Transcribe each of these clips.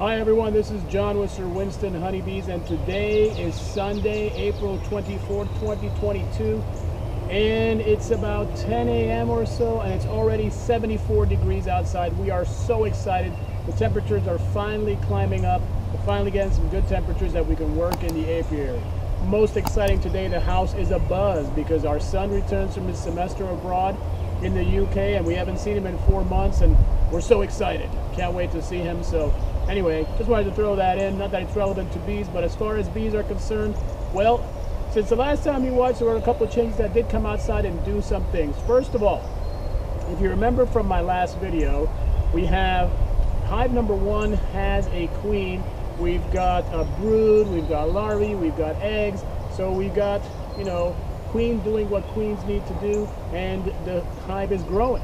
Hi everyone, this is John with Sir Winston Honeybees, and today is Sunday, April 24th, 2022, and it's about 10 a.m. or so, and it's already 74 degrees outside. We are so excited. The temperatures are finally climbing up. We're finally getting some good temperatures that we can work in the apiary. Most exciting today, the house is abuzz because our son returns from his semester abroad in the UK, and we haven't seen him in 4 months, and we're so excited. Can't wait to see him. So anyway, just wanted to throw that in. Not that it's relevant to bees, but as far as bees are concerned, well, since the last time you watched, there were a couple of changes that did come outside and do some things. First of all, if you remember from my last video, we have hive number 1 has a queen. We've got a brood, we've got larvae, we've got eggs. So we've got, queen doing what queens need to do, and the hive is growing.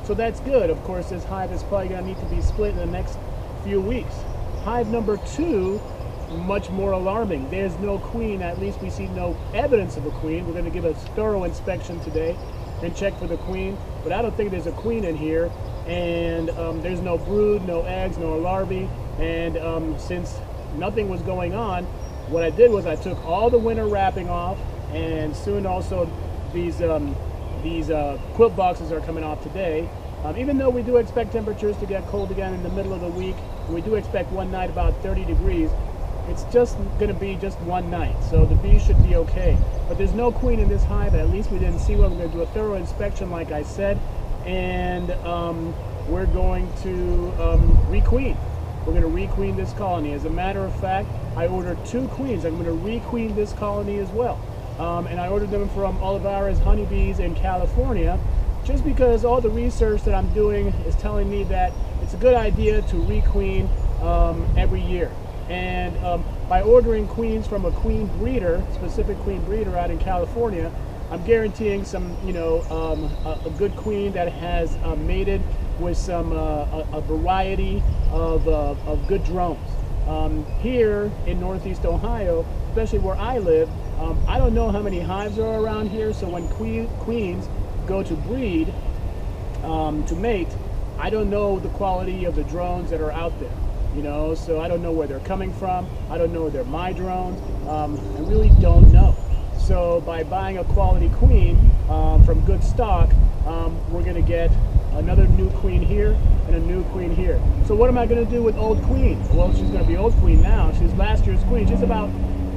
So that's good. Of course, this hive is probably going to need to be split in the next few weeks. Hive number 2, much more alarming. There's no queen. At least we see no evidence of a queen. We're going to give a thorough inspection today and check for the queen, but I don't think there's a queen in here. And there's no brood, no eggs, no larvae. And since nothing was going on, what I did was I took all the winter wrapping off, and soon also these quilt boxes are coming off today. Even though we do expect temperatures to get cold again in the middle of the week, we do expect one night about 30 degrees. It's just going to be just one night, so the bees should be okay. But there's no queen in this hive. At least we didn't see one. We're going to do a thorough inspection, like I said, and we're going to requeen. We're going to requeen this colony. As a matter of fact, I ordered 2 queens. I'm going to requeen this colony as well. And I ordered them from Olivares Honeybees in California, just because all the research that I'm doing is telling me that it's a good idea to requeen every year. And by ordering queens from a queen breeder, specific queen breeder out in California, I'm guaranteeing some, a good queen that has mated with some a variety of good drones. Here in Northeast Ohio, especially where I live, I don't know how many hives are around here, so when queens go to breed, to mate, I don't know the quality of the drones that are out there, so I don't know where they're coming from. I don't know if they're my drones. I really don't know. So by buying a quality queen from good stock, we're going to get another new queen here and a new queen here. So what am I going to do with old queen? Well, she's going to be old queen now. She's last year's queen. She's about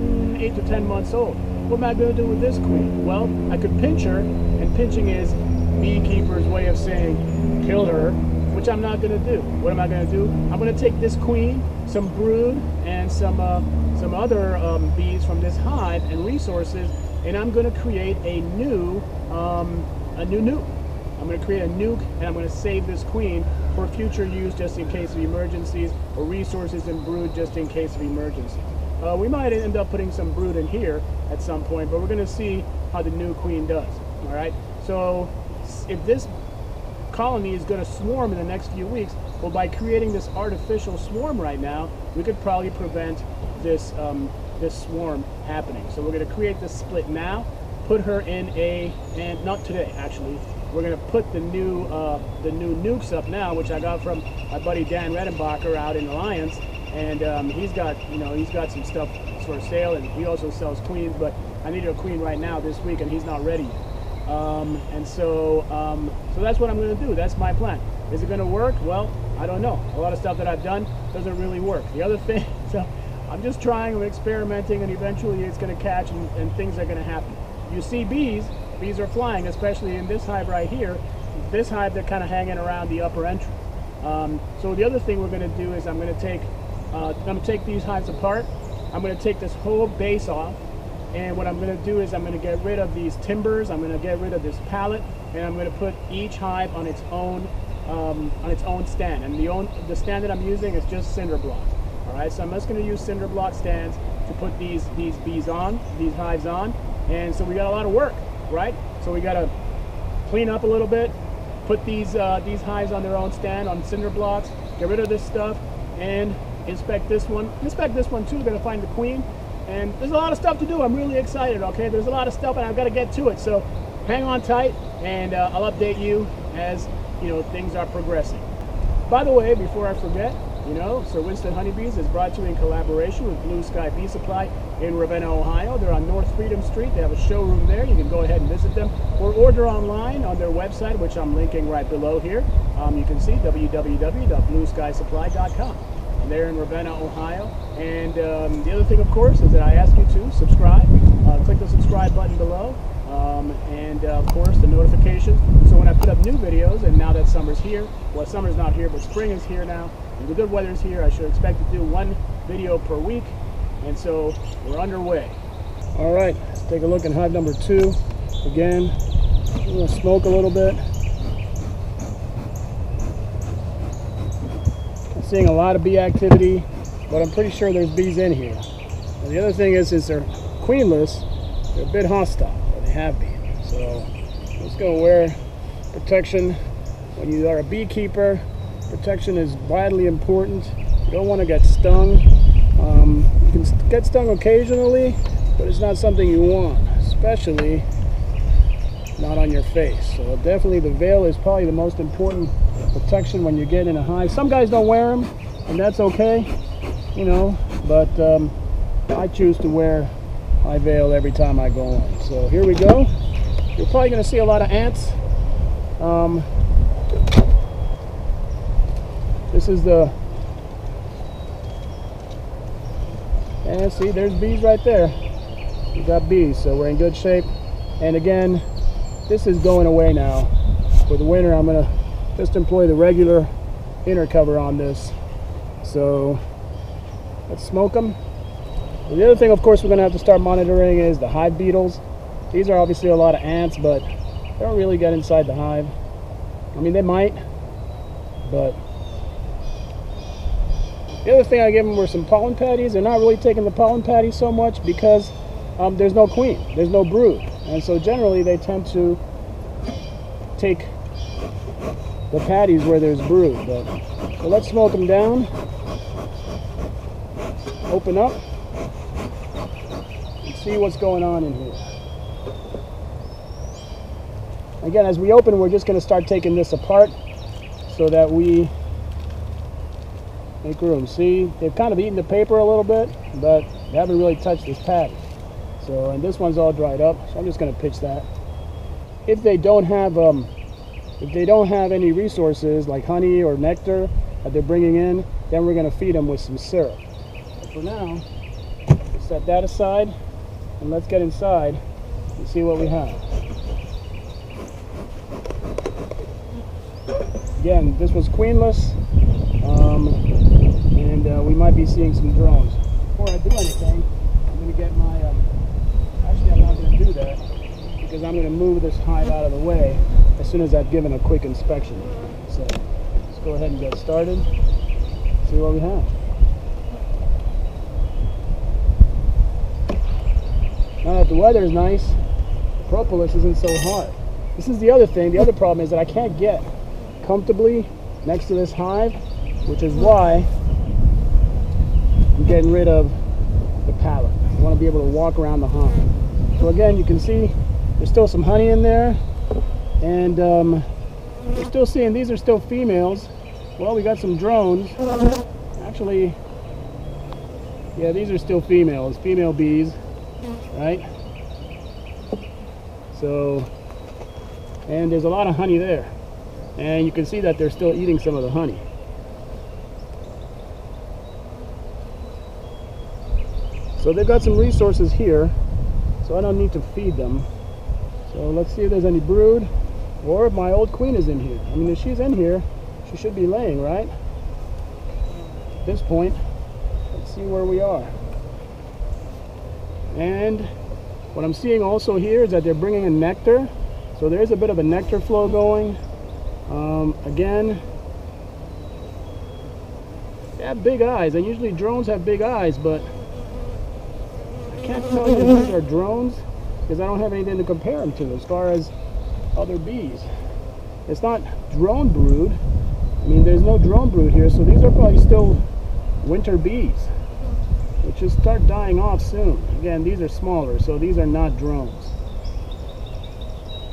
8 to 10 months old. What am I going to do with this queen? Well, I could pinch her, and pinching is beekeeper's way of saying kill her, which I'm not going to do. What am I going to do? I'm going to take this queen, some brood, and some other bees from this hive and resources, and I'm going to create a new nuke. I'm going to create a nuke, and I'm going to save this queen for future use, just in case of emergencies, or resources and brood just in case of emergencies. We might end up putting some brood in here at some point, but we're going to see how the new queen does. All right. So if this colony is going to swarm in the next few weeks, well, by creating this artificial swarm right now, we could probably prevent this this swarm happening. So we're going to create this split now, put her in and not today actually. We're going to put the new nukes up now, which I got from my buddy Dan Redenbacher out in Alliance, and he's got some stuff for sale, and he also sells queens. But I needed a queen right now this week, and he's not ready yet. So that's what I'm going to do. That's my plan. Is it going to work? Well, I don't know. A lot of stuff that I've done doesn't really work. The other thing, so I'm just trying, I'm experimenting, and eventually it's going to catch, and things are going to happen. You see bees are flying, especially in this hive right here. This hive, they're kind of hanging around the upper entry. So the other thing we're going to do is I'm going to take these hives apart. I'm going to take this whole base off, and what I'm going to do is I'm going to get rid of these timbers. I'm going to get rid of this pallet, and I'm going to put each hive on its own stand. And the stand that I'm using is just cinder block. All right, so I'm just going to use cinder block stands to put these hives on. And so we got a lot of work, right? So we got to clean up a little bit, put these hives on their own stand on cinder blocks, get rid of this stuff, and inspect this one. Inspect this one too. We're going to find the queen. And there's a lot of stuff to do. I'm really excited, okay? There's a lot of stuff, and I've got to get to it. So hang on tight, and I'll update you as things are progressing. By the way, before I forget, You know, Sir Winston Honeybees is brought to you in collaboration with Blue Sky Bee Supply in Ravenna, Ohio. They're on North Freedom Street. They have a showroom there. You can go ahead and visit them or order online on their website, which I'm linking right below here. You can see www.blueskysupply.com. And they're in Ravenna, Ohio. And the other thing, of course, is that I ask you to subscribe. Click the subscribe button below. And of course the notifications, so when I put up new videos, and now that summer's here, well, summer's not here, but spring is here now, and the good weather's here, I should expect to do one video per week, and so we're underway. All right, let's take a look at hive number 2. Again, I'm going to smoke a little bit. I'm seeing a lot of bee activity, but I'm pretty sure there's bees in here. And the other thing is they're queenless, they're a bit hostile. Have been. So let's go wear protection. When you are a beekeeper, protection is vitally important. You don't want to get stung. You can get stung occasionally, but it's not something you want, especially not on your face. So definitely the veil is probably the most important protection when you get in a hive. Some guys don't wear them, and that's okay, you know, but I choose to wear my veil every time I go on. So here we go. You're probably going to see a lot of ants. This is the, and see, there's bees right there. We've got bees, so we're in good shape. And again, this is going away now. For the winter, I'm going to just employ the regular inner cover on this. So let's smoke them. The other thing, of course, we're going to have to start monitoring is the hive beetles. These are obviously a lot of ants, but they don't really get inside the hive. I mean, they might, but the other thing I gave them were some pollen patties. They're not really taking the pollen patties so much because there's no queen, there's no brood, and so generally they tend to take the patties where there's brood. But so let's smoke them down. Open up. See what's going on in here. Again, as we open, we're just going to start taking this apart so that we make room. See, they've kind of eaten the paper a little bit, but they haven't really touched this patty. So, and this one's all dried up, so I'm just going to pitch that. If they don't have any resources like honey or nectar that they're bringing in, then we're going to feed them with some syrup. But for now, set that aside. And let's get inside and see what we have. Again, this was queenless, and we might be seeing some drones. Before I do anything, I'm going to get my, actually I'm not going to do that, because I'm going to move this hive out of the way as soon as I've given a quick inspection. So let's go ahead and get started, see what we have. Now that the weather is nice, the propolis isn't so hard. This is the other thing. The other problem is that I can't get comfortably next to this hive, which is why I'm getting rid of the pallet. I want to be able to walk around the hive. So again, you can see there's still some honey in there, and we're still seeing these are still females. Well, we got some drones. Actually, yeah, these are still females, female bees. Right? So, and there's a lot of honey there, and you can see that they're still eating some of the honey. So they've got some resources here, so I don't need to feed them. So let's see if there's any brood, or if my old queen is in here. I mean, if she's in here, she should be laying, right? At this point, let's see where we are. And what I'm seeing also here is that they're bringing in nectar. So there's a bit of a nectar flow going. Again, they have big eyes, and usually drones have big eyes, but I can't tell you if these are drones because I don't have anything to compare them to as far as other bees. It's not drone brood. I mean, there's no drone brood here, so these are probably still winter bees, which will start dying off soon. Again, these are smaller, so these are not drones.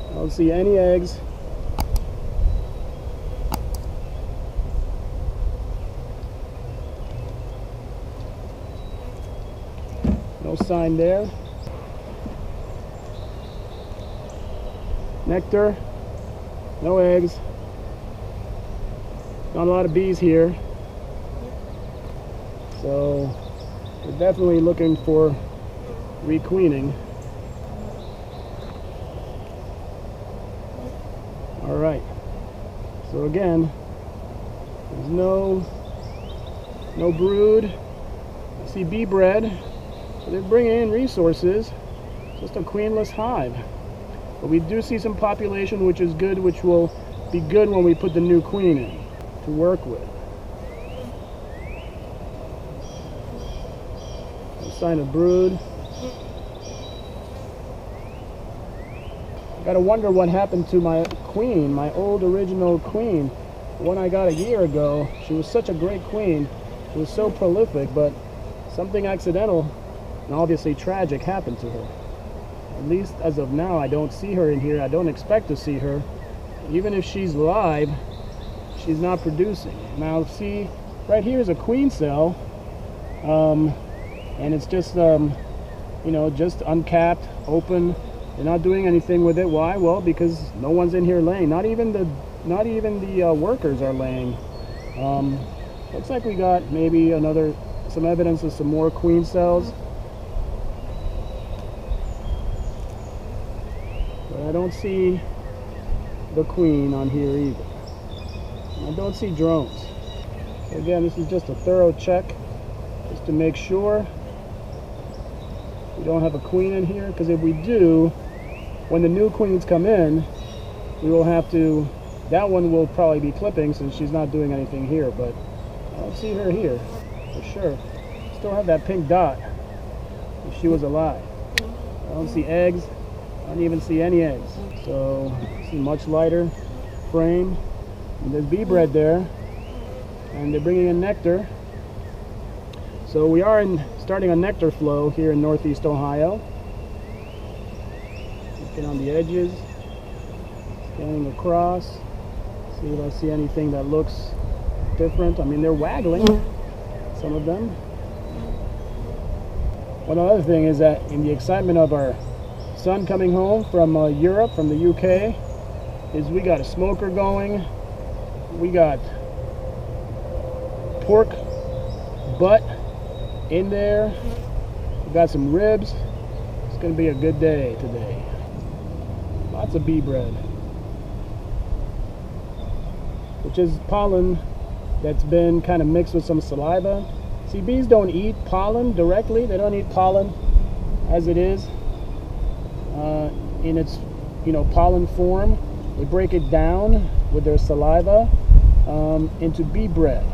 I don't see any eggs. No sign there. Nectar, no eggs. Not a lot of bees here. So we're definitely looking for requeening. All right. So again, there's no brood. I see bee bread. So they're bringing in resources. Just a queenless hive. But we do see some population, which is good, which will be good when we put the new queen in to work with. No sign of brood. I gotta wonder what happened to my queen, my old original queen, the one I got a year ago. She was such a great queen. She was so prolific, but something accidental and obviously tragic happened to her. At least as of now, I don't see her in here. I don't expect to see her. Even if she's live, she's not producing. Now see, right here is a queen cell, and it's just, you know, just uncapped, open. They're not doing anything with it. Why? Well, because no one's in here laying. Not even the workers are laying. Looks like we got maybe some evidence of some more queen cells. But I don't see the queen on here either. I don't see drones. So again, this is just a thorough check, just to make sure we don't have a queen in here. Because if we do, when the new queens come in, we will have to, that one will probably be clipping since she's not doing anything here, but I don't see her here for sure. Still have that pink dot if she was alive. I don't see eggs. I don't even see any eggs. So this is a much lighter frame. And there's bee bread there, and they're bringing in nectar. So we are starting a nectar flow here in Northeast Ohio. Looking on the edges, scanning across, see if I see anything that looks different. I mean, they're waggling, some of them. One other thing is that in the excitement of our son coming home from Europe, from the UK, is we got a smoker going. We got pork butt in there. We got some ribs. It's going to be a good day today. Lots of bee bread, which is pollen that's been kind of mixed with some saliva. See, bees don't eat pollen directly. They don't eat pollen as it is in its, you know, pollen form. They break it down with their saliva into bee bread,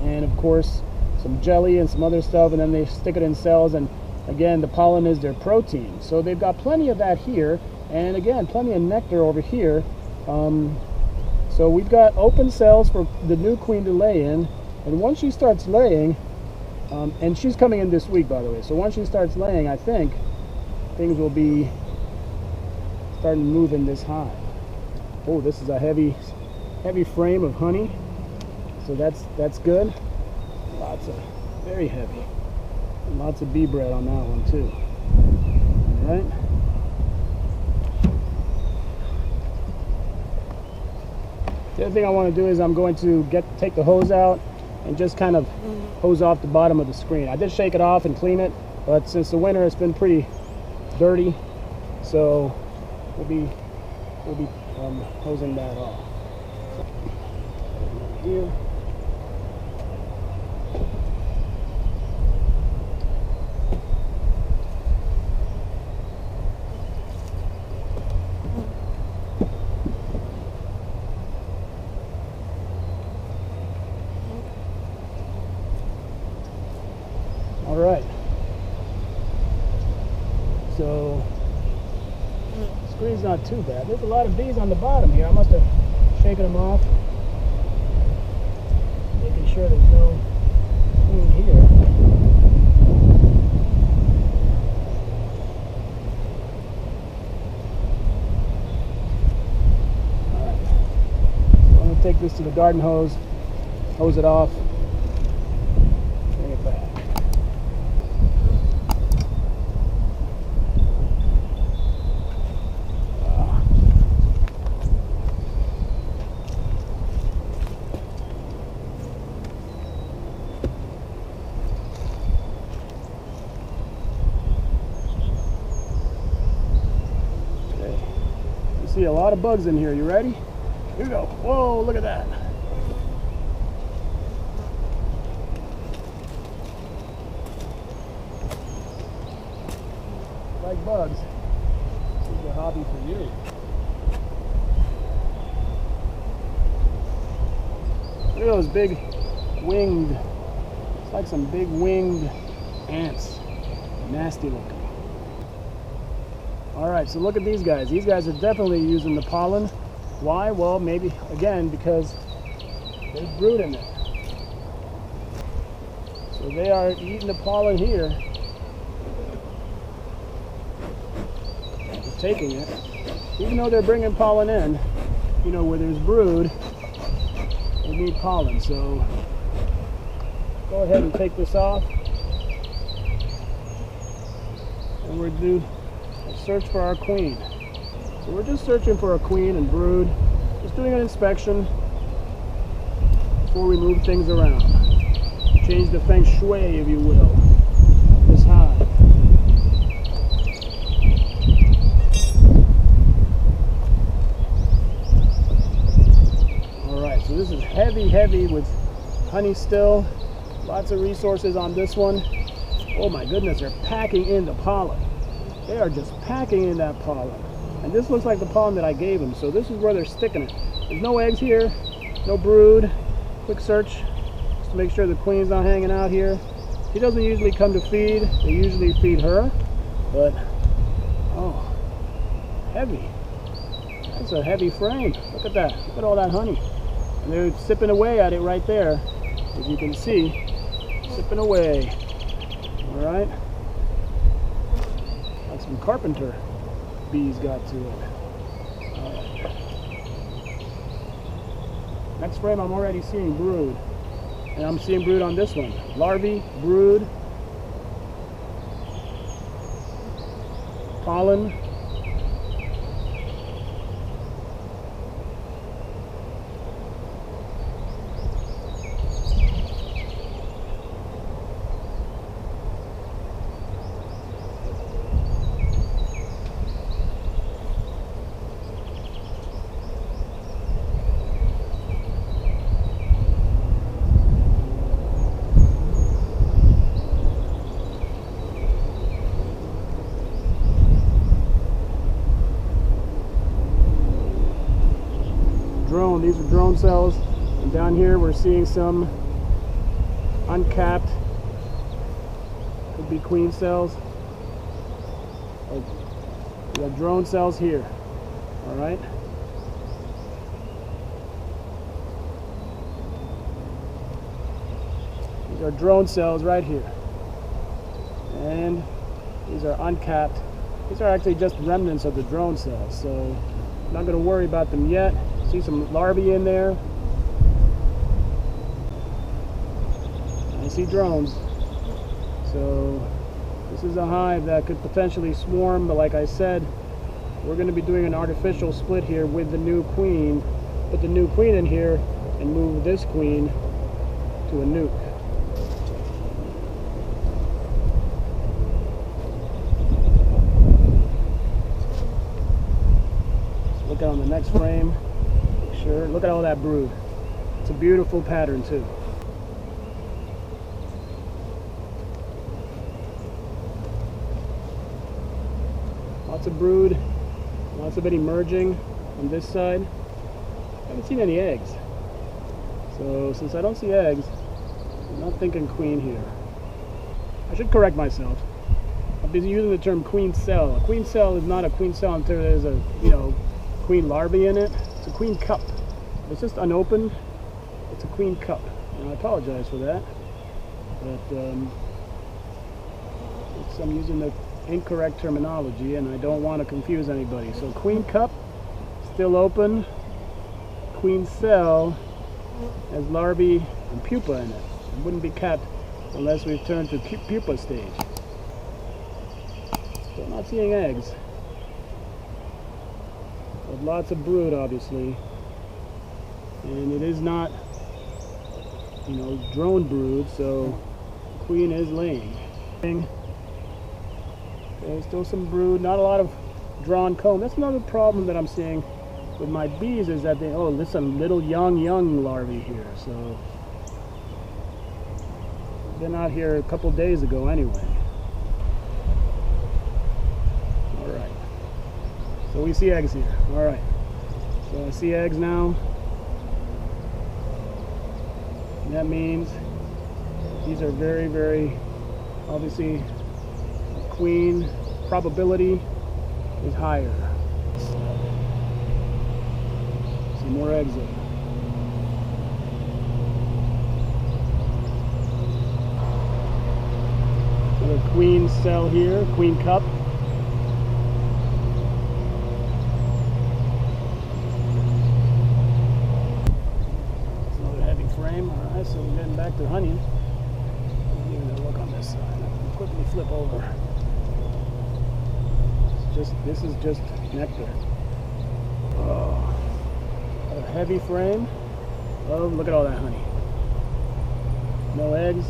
and of course some jelly and some other stuff, and then they stick it in cells, and again the pollen is their protein. So they've got plenty of that here, and again plenty of nectar over here. So we've got open cells for the new queen to lay in, and once she starts laying, and she's coming in this week, by the way, so once she starts laying, I think things will be starting to move in this hive. Oh, this is a heavy frame of honey, so that's good. Lots of, very heavy. Lots of bee bread on that one too. All right. The other thing I want to do is I'm going to take the hose out and just kind of hose off the bottom of the screen. I did shake it off and clean it, but since the winter it's been pretty dirty, so we'll be hosing that off. Here. All right. So the screen's not too bad. There's a lot of bees on the bottom here. I must have shaken them off, making sure there's no queen here. All right. So I'm going to take this to the garden hose, hose it off, bring it back. see a lot of bugs in here. You ready? Here we go. Whoa, look at that. Like bugs. This is a hobby for you. Look at those big winged, it's like some big winged ants. Nasty looking. Alright, so look at these guys. These guys are definitely using the pollen. Why? Well, maybe, again, because there's brood in there. So they are eating the pollen here. They're taking it. Even though they're bringing pollen in, you know, where there's brood, they need pollen. So go ahead and take this off. And we're due a search for our queen. So we're just searching for a queen and brood. Just doing an inspection before we move things around. Change the feng shui, if you will, of this hive. Alright, so this is heavy with honey still. Lots of resources on this one. Oh my goodness, they're packing in the pollen. They are just packing in that pollen. And this looks like the pollen that I gave them, so this is where they're sticking it. There's no eggs here, no brood. Quick search just to make sure the queen's not hanging out here. She doesn't usually come to feed. They usually feed her, but oh, heavy. That's a heavy frame. Look at that. Look at all that honey. And they're sipping away at it right there, as you can see, sipping away. All right. Like some carpenter bees got to it. All right. Next frame, I'm already seeing brood. And I'm seeing brood on this one. Larvae, brood, pollen. These are drone cells, and down here we're seeing some uncapped, could be queen cells. We got drone cells here. All right. These are drone cells right here, and these are uncapped. These are actually just remnants of the drone cells, so I'm not going to worry about them yet. See some larvae in there. I see drones. So this is a hive that could potentially swarm, but like I said, we're going to be doing an artificial split here with the new queen. Put the new queen in here and move this queen to a nuke. So look at on the next frame. Sure. Look at all that brood. It's a beautiful pattern too. Lots of brood, lots of it emerging on this side. I haven't seen any eggs. So since I don't see eggs, I'm not thinking queen here. I should correct myself. I've been using the term queen cell. A queen cell is not a queen cell until there's a, queen larvae in it. It's a queen cup. It's just unopened. It's a queen cup, and I apologize for that. But I'm using the incorrect terminology, and I don't want to confuse anybody. So queen cup, still open. Queen cell has larvae and pupa in it. It wouldn't be capped unless we've turned to pupa stage. Still not seeing eggs. But lots of brood, obviously. And it is not, drone brood, so the queen is laying. Okay, still some brood, not a lot of drawn comb. That's another problem that I'm seeing with my bees is that they, oh, listen, little young larvae here. So been out here a couple days ago anyway. All right. So we see eggs here. All right. So I see eggs now. And that means these are very, very, obviously, queen probability is higher. See more eggs there. Another queen cell here, queen cup. It's another heavy frame. All right, so we're getting back to honey. Give it a look on this side. I'll quickly flip over. This is just nectar. Oh, a heavy frame. Oh, look at all that honey. No eggs.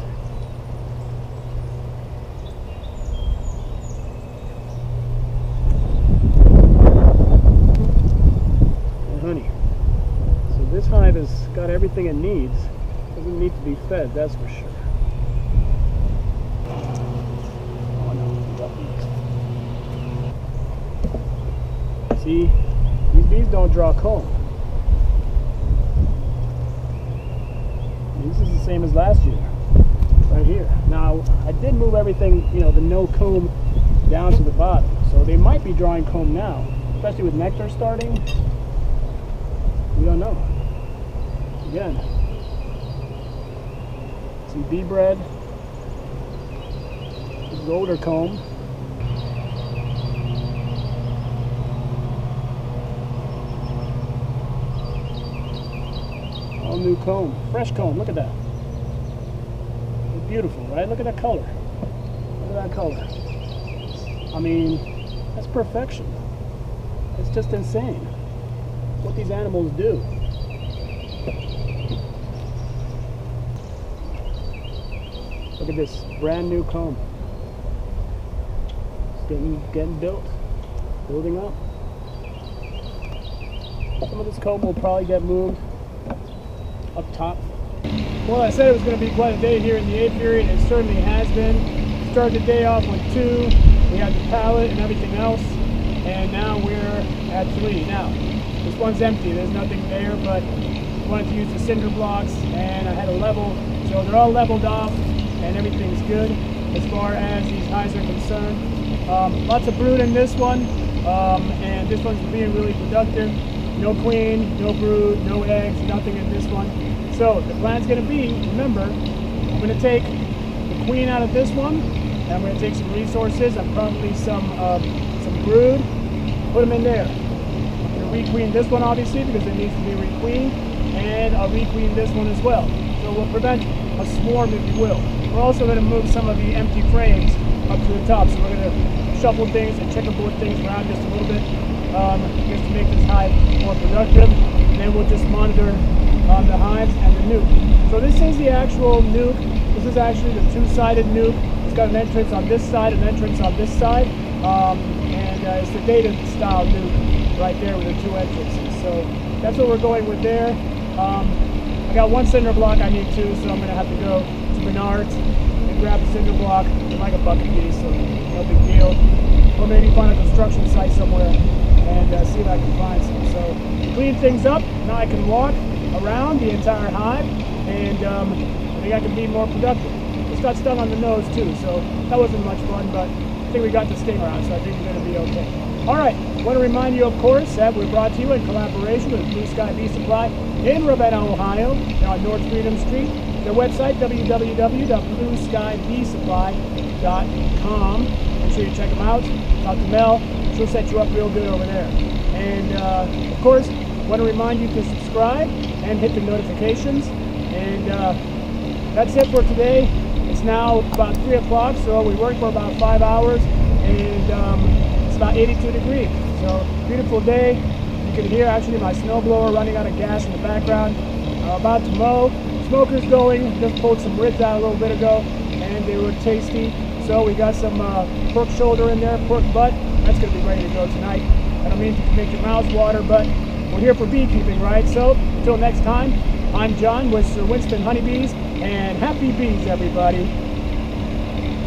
And honey. So this hive has got everything it needs. Doesn't need to be fed, that's for sure. See, these bees don't draw comb. This is the same as last year, right here. Now, I did move everything, you know, the no comb down to the bottom. So they might be drawing comb now, especially with nectar starting. We don't know. Again, some bee bread. This is older comb. All new comb, fresh comb. Look at that. It's beautiful, right? Look at that color. Look at that color. I mean, that's perfection. It's just insane what these animals do. Look at this brand new comb. It's getting built, building up. Some of this comb will probably get moved up top. Well, I said it was going to be quite a day here in the apiary, and it certainly has been. Started the day off with 2. We had the pallet and everything else, and now we're at 3. Now, this one's empty. There's nothing there, but I wanted to use the cinder blocks, and I had a level, so they're all leveled off, and everything's good as far as these hives are concerned. Lots of brood in this one, and this one's being really productive. No queen, no brood, no eggs, nothing in this one. So the plan's going to be, remember, I'm going to take the queen out of this one, and I'm going to take some resources, and probably some brood, put them in there. I'm going to requeen this one, obviously, because it needs to be requeened, and I'll requeen this one as well. So we'll prevent a swarm, if you will. We're also going to move some of the empty frames up to the top, so we're going to shuffle things and checkerboard things around just a little bit. Just to make this hive more productive. And then we'll just monitor the hives and the nuke. So this is the actual nuke. This is actually the 2-sided nuke. It's got an entrance on this side and an entrance on this side. And it's the data style nuke right there with the 2 entrances. So that's what we're going with there. I got 1 cinder block, I need 2, so I'm going to have to go to Menards and grab a cinder block. They're like a bucket piece, so no big deal. Or maybe find a construction site somewhere and see if I can find some. So clean things up. Now I can walk around the entire hive, and I think I can be more productive. Just got stung on the nose too, so that wasn't much fun, but I think we got the sting around, so I think we're going to be okay. All right, I want to remind you, of course, that we're brought to you in collaboration with Blue Sky Bee Supply in Ravenna, Ohio, on North Freedom Street. Their website, www.blueskybeesupply.com. Make sure you check them out. Talk to Mel. She'll set you up real good over there. And of course, I want to remind you to subscribe and hit the notifications. And that's it for today. It's now about 3 o'clock, so we worked for about 5 hours, and it's about 82 degrees. So beautiful day. You can hear actually my snowblower running out of gas in the background. About to mow. Smoker's going. Just pulled some ribs out a little bit ago, and they were tasty. So we got some pork shoulder in there, pork butt. That's going to be ready to go tonight. I don't mean to make your mouths water, but We're here for beekeeping, right? So until next time, I'm John with Sir Winston Honeybees, and happy bees, everybody.